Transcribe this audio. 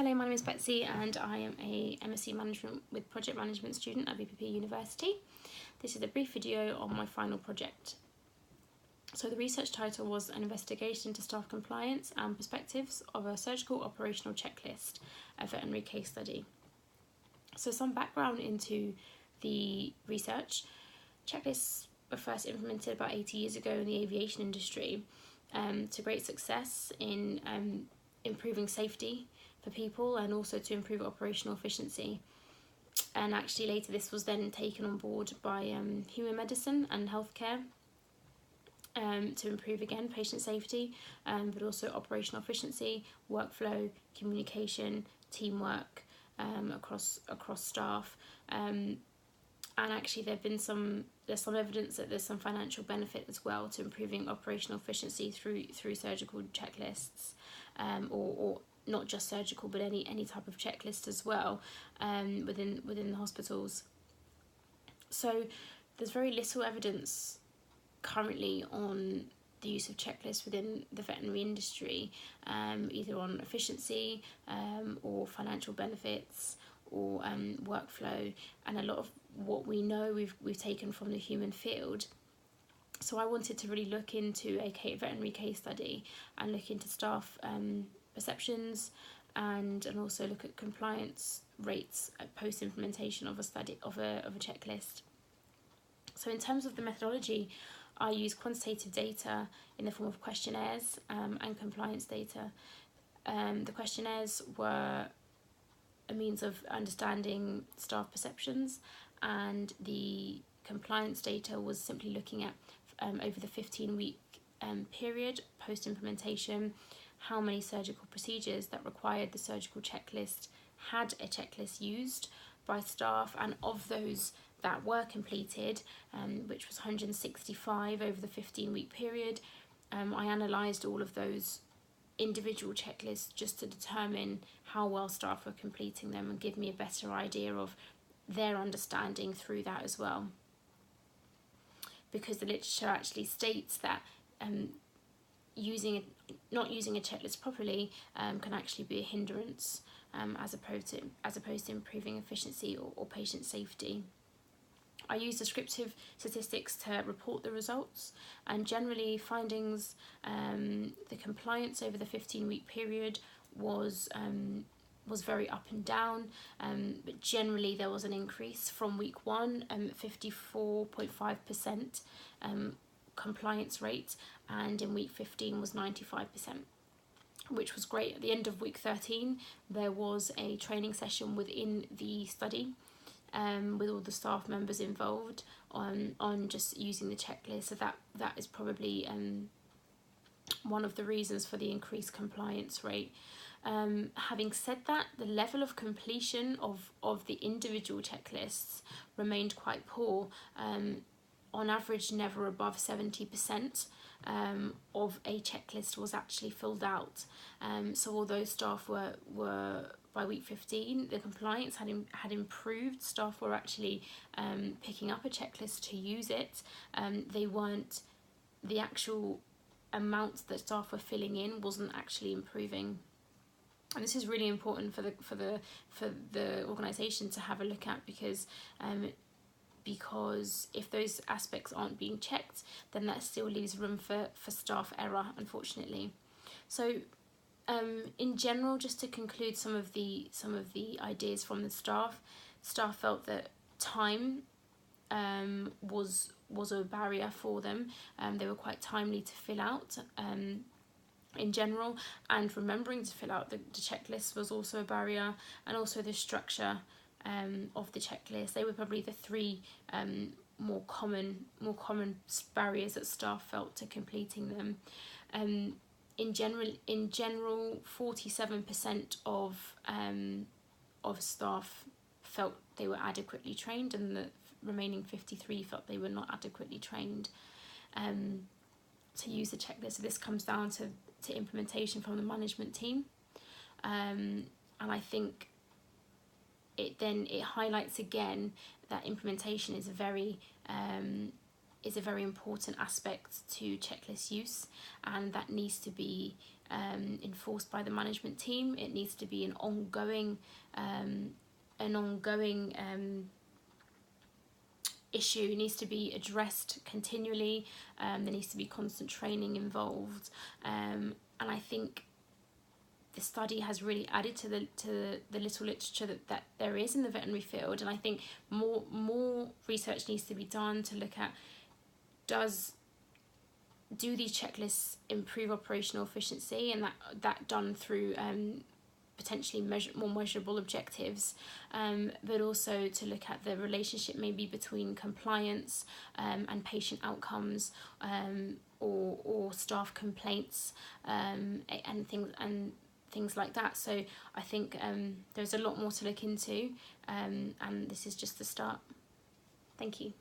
Hello, my name is Betsy and I am a MSc Management with Project Management student at BPP University. This is a brief video on my final project. So the research title was an investigation into staff compliance and perspectives of a surgical operational checklist, a veterinary case study. So some background into the research. Checklists were first implemented about 80 years ago in the aviation industry to great success in improving safety for people and also to improve operational efficiency. And actually later this was then taken on board by human medicine and healthcare to improve again patient safety, but also operational efficiency, workflow, communication, teamwork across staff. And actually there's some evidence that there's some financial benefit as well to improving operational efficiency through surgical checklists, or not just surgical but any type of checklist as well, within the hospitals. So there's very little evidence currently on the use of checklists within the veterinary industry, either on efficiency or financial benefits or workflow, and a lot of what we know we've taken from the human field. So I wanted to really look into a veterinary case study and look into staff perceptions and also look at compliance rates at post implementation of a checklist. So in terms of the methodology, I use quantitative data in the form of questionnaires and compliance data. The questionnaires were a means of understanding staff perceptions, and the compliance data was simply looking at over the 15-week period post implementation, how many surgical procedures that required the surgical checklist had a checklist used by staff, and of those that were completed, which was 165 over the 15-week period, I analysed all of those individual checklists just to determine how well staff were completing them and give me a better idea of their understanding through that as well. Because the literature actually states that not using a checklist properly can actually be a hindrance as opposed to improving efficiency or patient safety. I use descriptive statistics to report the results, and generally findings, the compliance over the 15-week period was very up and down, but generally there was an increase from week 1, 54.5% compliance rate, and in week 15 was 95%, which was great. At the end of week 13 there was a training session within the study with all the staff members involved on just using the checklist. So that is probably one of the reasons for the increased compliance rate. Having said that, the level of completion of the individual checklists remained quite poor. On average, never above 70% of a checklist was actually filled out. So although staff were by week 15, the compliance had improved, staff were actually picking up a checklist to use it. They weren't, the actual amount that staff were filling in wasn't actually improving. And this is really important for the organisation to have a look at, because if those aspects aren't being checked, then that still leaves room for staff error, unfortunately. So in general, just to conclude some of the ideas from the staff felt that time was a barrier for them. They were quite timely to fill out in general, and remembering to fill out the checklist was also a barrier, and also the structure of the checklist. They were probably the three more common barriers that staff felt to completing them. In general, 47% of staff felt they were adequately trained, and the remaining 53% felt they were not adequately trained to use the checklist. So this comes down to implementation from the management team, and I think it highlights again that implementation is a very important aspect to checklist use, and that needs to be enforced by the management team. It needs to be an ongoing issue. It needs to be addressed continually. There needs to be constant training involved, and I think the study has really added to the little literature that there is in the veterinary field. And I think more research needs to be done to look at, do these checklists improve operational efficiency, and that done through potentially more measurable objectives, but also to look at the relationship maybe between compliance and patient outcomes, or staff complaints, and things like that. So I think there's a lot more to look into, and this is just the start. Thank you.